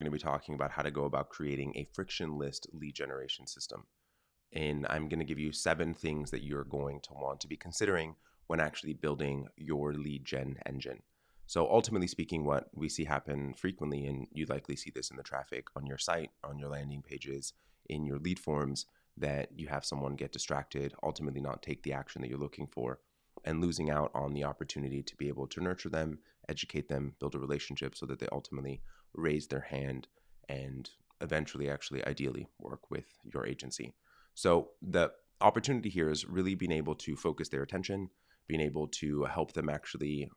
Going to be talking about how to go about creating a frictionless lead generation system. And I'm going to give you 7 things that you're going to want to be considering when actually building your lead gen engine. So ultimately speaking, what we see happen frequently, and you likely see this in the traffic on your site, on your landing pages, in your lead forms, that you have someone get distracted, ultimately not take the action that you're looking for, and losing out on the opportunity to be able to nurture them, educate them, build a relationship so that they ultimately raise their hand and eventually actually ideally work with your agency. So the opportunity here is really being able to focus their attention, being able to help them actually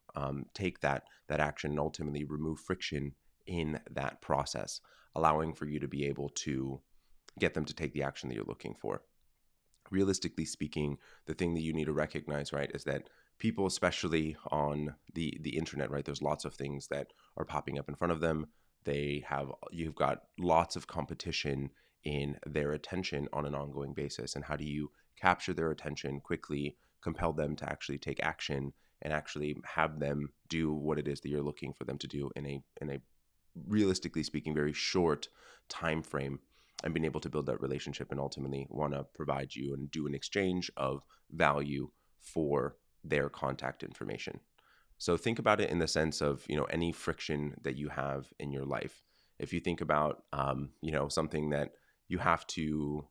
take that action and ultimately remove friction in that process, allowing for you to be able to get them to take the action that you're looking for. Realistically speaking, the thing that you need to recognize, right, is that people, especially on the internet, right, there's lots of things that are popping up in front of them. You've got lots of competition in their attention on an ongoing basis. And how do you capture their attention quickly, compel them to actually take action, and actually have them do what it is that you're looking for them to do in a realistically speaking very short time frame, and being able to build that relationship and ultimately want to provide you and do an exchange of value for their contact information. So think about it in the sense of, any friction that you have in your life. If you think about, something that you have to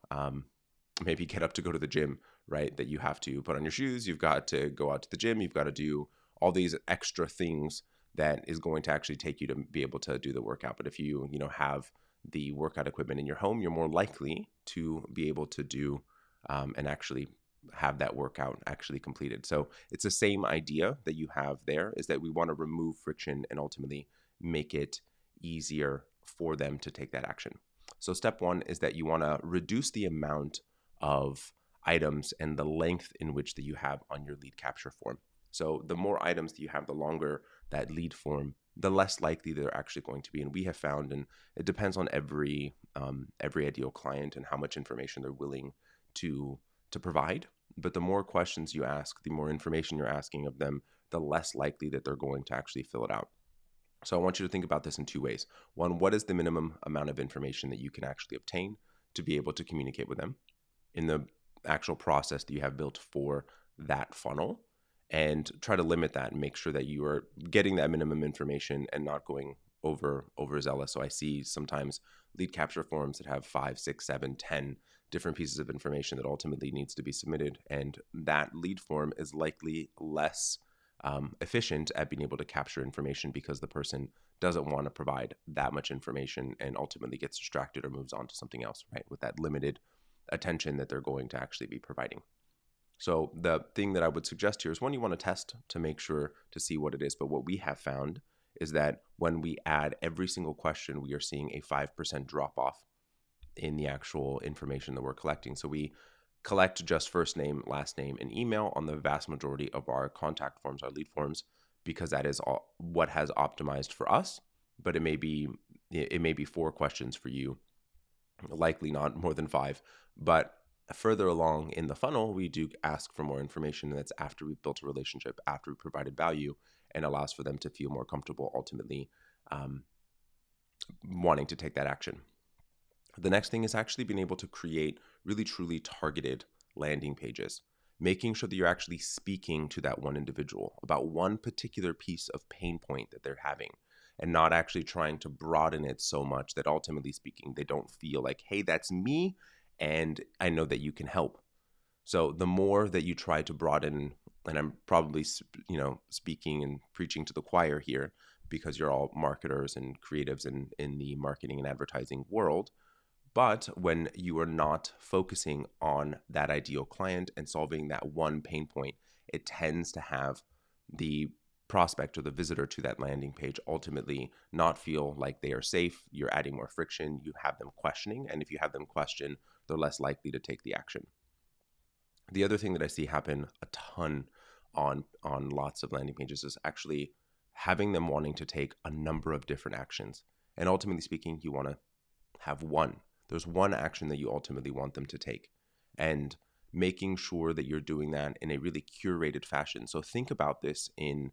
maybe get up to go to the gym, right? That you have to put on your shoes, you've got to go out to the gym, you've got to do all these extra things that is going to actually take you to be able to do the workout. But if you, have the workout equipment in your home, you're more likely to be able to do and actually have that workout actually completed. So it's the same idea that you have there, is that we want to remove friction and ultimately make it easier for them to take that action. So step 1 is that you want to reduce the amount of items and the length in which that you have on your lead capture form. So the more items that you have, the longer that lead form, the less likely they're actually going to be. And we have found, and it depends on every ideal client and how much information they're willing to provide. But the more questions you ask, the more information you're asking of them, the less likely that they're going to actually fill it out. So I want you to think about this in 2 ways. One, what is the minimum amount of information that you can actually obtain to be able to communicate with them in the actual process that you have built for that funnel? And try to limit that and make sure that you are getting that minimum information and not going overzealous. So I see sometimes lead capture forms that have 5, 6, 7, 10 different pieces of information that ultimately needs to be submitted. And that lead form is likely less efficient at being able to capture information because the person doesn't want to provide that much information and ultimately gets distracted or moves on to something else, right? With that limited attention that they're going to actually be providing. So the thing that I would suggest here is, one, you want to test to make sure to see what it is. But what we have found is that when we add every single question, we are seeing a 5% drop off in the actual information that we're collecting. So we collect just first name, last name, and email on the vast majority of our contact forms, our lead forms, because that is all what has optimized for us. But it may be 4 questions for you, likely not more than 5. But further along in the funnel, we do ask for more information, and that's after we've built a relationship, after we've provided value, and allows for them to feel more comfortable ultimately wanting to take that action. The next thing is actually being able to create really truly targeted landing pages, making sure that you're actually speaking to that one individual about one particular piece of pain point that they're having, and not actually trying to broaden it so much that ultimately speaking, they don't feel like, hey, that's me, and I know that you can help. So the more that you try to broaden, and I'm probably, speaking and preaching to the choir here because you're all marketers and creatives in the marketing and advertising world. But when you are not focusing on that ideal client and solving that one pain point, it tends to have the prospect or the visitor to that landing page ultimately not feel like they are safe. You're adding more friction. You have them questioning. And if you have them question, they're less likely to take the action. The other thing that I see happen a ton on lots of landing pages is actually having them wanting to take a number of different actions. And ultimately speaking, you want to have one. There's one action that you ultimately want them to take, and making sure that you're doing that in a really curated fashion. So think about this in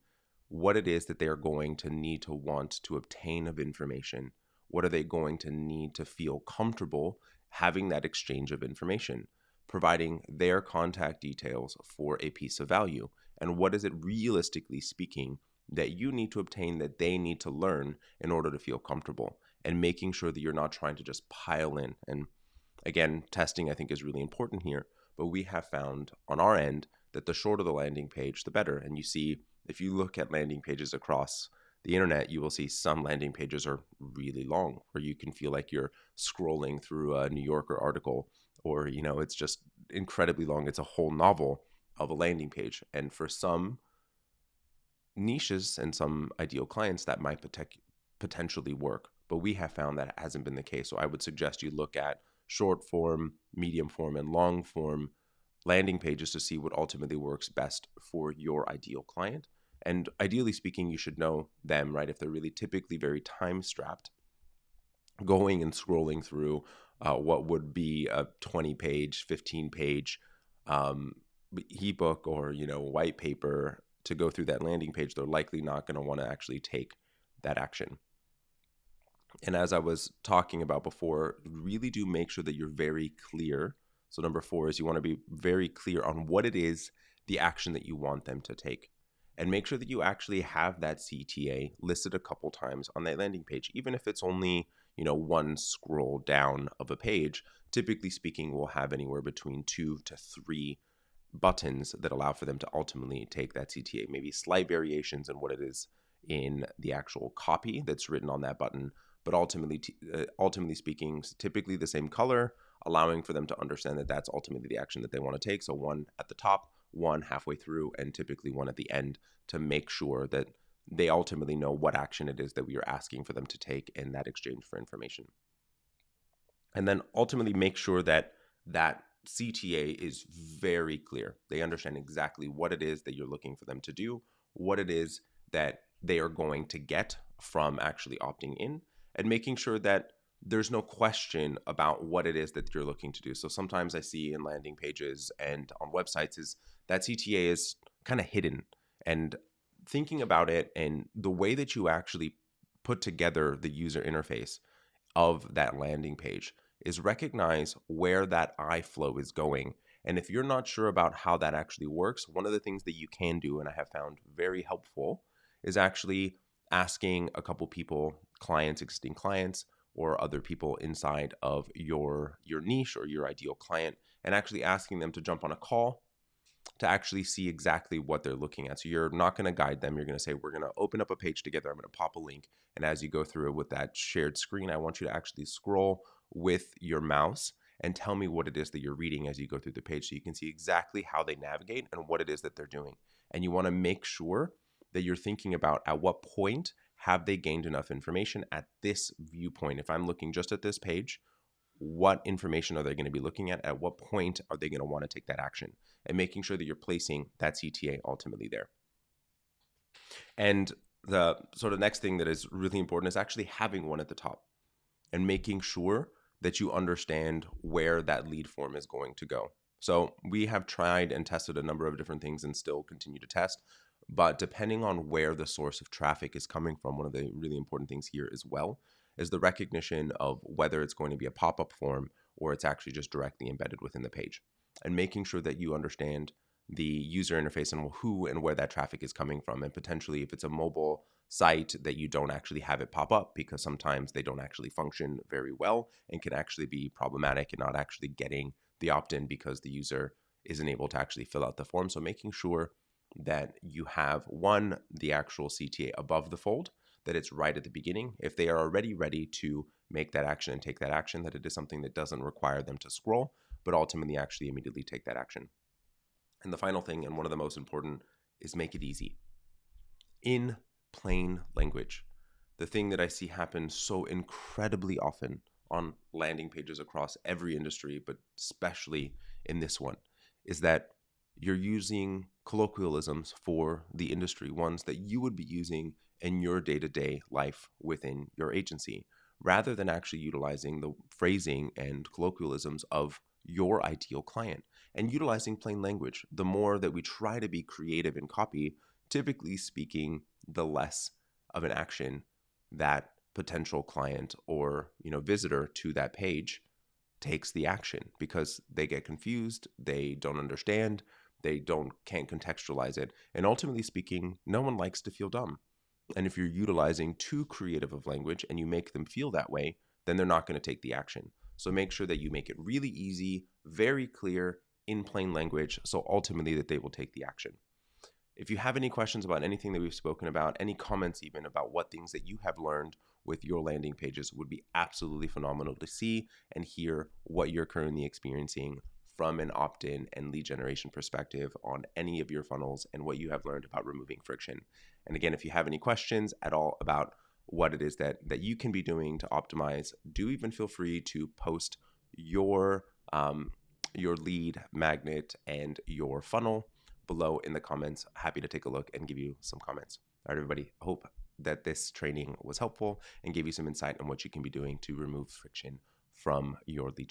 what it is that they're going to need to want to obtain of information, What are they going to need to feel comfortable having that exchange of information, providing their contact details for a piece of value? And what is it, realistically speaking, that you need to obtain that they need to learn in order to feel comfortable? And making sure that you're not trying to just pile in. And again, testing I think is really important here, but we have found on our end that the shorter the landing page, the better. And you see, if you look at landing pages across the internet, you will see some landing pages are really long, where you can feel like you're scrolling through a New Yorker article, or, it's just incredibly long. It's a whole novel of a landing page. And for some niches and some ideal clients, that might potentially work. But we have found that it hasn't been the case. So I would suggest you look at short form, medium form, and long form landing pages to see what ultimately works best for your ideal client. And ideally speaking, you should know them, right? If they're really typically very time strapped, going and scrolling through what would be a 20-page, 15-page ebook or, white paper to go through that landing page, they're likely not going to want to actually take that action. And as I was talking about before, really do make sure that you're very clear. So number 4 is you want to be very clear on what it is, the action that you want them to take. And make sure that you actually have that CTA listed a couple times on that landing page. Even if it's only, one scroll down of a page, typically speaking, we'll have anywhere between 2 to 3 buttons that allow for them to ultimately take that CTA. Maybe slight variations in what it is in the actual copy that's written on that button, but ultimately speaking, typically the same color, allowing for them to understand that that's ultimately the action that they want to take. So one at the top, one halfway through, and typically one at the end, to make sure that they ultimately know what action it is that we are asking for them to take in that exchange for information. And then ultimately make sure that that CTA is very clear. They understand exactly what it is that you're looking for them to do, what it is that they are going to get from actually opting in, and making sure that there's no question about what it is that you're looking to do. So sometimes I see in landing pages and on websites is that CTA is kind of hidden. And thinking about it and the way that you actually put together the user interface of that landing page is recognize where that eye flow is going. And if you're not sure about how that actually works, one of the things that you can do, and I have found very helpful, is actually asking a couple people, clients, existing clients, or other people inside of your niche or your ideal client, and actually asking them to jump on a call to actually see exactly what they're looking at. So you're not going to guide them. You're going to say, we're going to open up a page together. I'm going to pop a link. And as you go through it with that shared screen, I want you to actually scroll with your mouse and tell me what it is that you're reading as you go through the page, so you can see exactly how they navigate and what it is that they're doing. And you want to make sure that you're thinking about at what point have they gained enough information at this viewpoint. If I'm looking just at this page, what information are they going to be looking at? At what point are they going to want to take that action? And making sure that you're placing that CTA ultimately there. And the sort of next thing that is really important is actually having one at the top and making sure that you understand where that lead form is going to go. So we have tried and tested a number of different things and still continue to test. But depending on where the source of traffic is coming from, one of the really important things here as well is the recognition of whether it's going to be a pop-up form or it's actually just directly embedded within the page. And making sure that you understand the user interface and who and where that traffic is coming from. And potentially if it's a mobile site, that you don't actually have it pop up, because sometimes they don't actually function very well and can actually be problematic and not actually getting the opt-in because the user isn't able to actually fill out the form. So making sure that you have the actual CTA above the fold, that it's right at the beginning. If they are already ready to make that action and take that action, that it is something that doesn't require them to scroll, but ultimately actually immediately take that action. And the final thing, and one of the most important, is make it easy. In plain language. The thing that I see happen so incredibly often on landing pages across every industry, but especially in this one, is that you're using colloquialisms for the industry, ones that you would be using in your day-to-day life within your agency, rather than actually utilizing the phrasing and colloquialisms of your ideal client and utilizing plain language. The more that we try to be creative in copy, typically speaking, the less of an action that potential client or visitor to that page takes the action because they get confused, they don't understand, can't contextualize it, and ultimately speaking, no one likes to feel dumb. And if you're utilizing too creative of language and you make them feel that way, then they're not going to take the action. So make sure that you make it really easy, very clear, in plain language, so ultimately that they will take the action. If you have any questions about anything that we've spoken about, any comments even about what things that you have learned with your landing pages, would be absolutely phenomenal to see and hear what you're currently experiencing from an opt-in and lead generation perspective on any of your funnels and what you have learned about removing friction. And again, if you have any questions at all about what it is that you can be doing to optimize, do even feel free to post your lead magnet and your funnel below in the comments. Happy to take a look and give you some comments. All right, everybody. Hope that this training was helpful and gave you some insight on what you can be doing to remove friction from your lead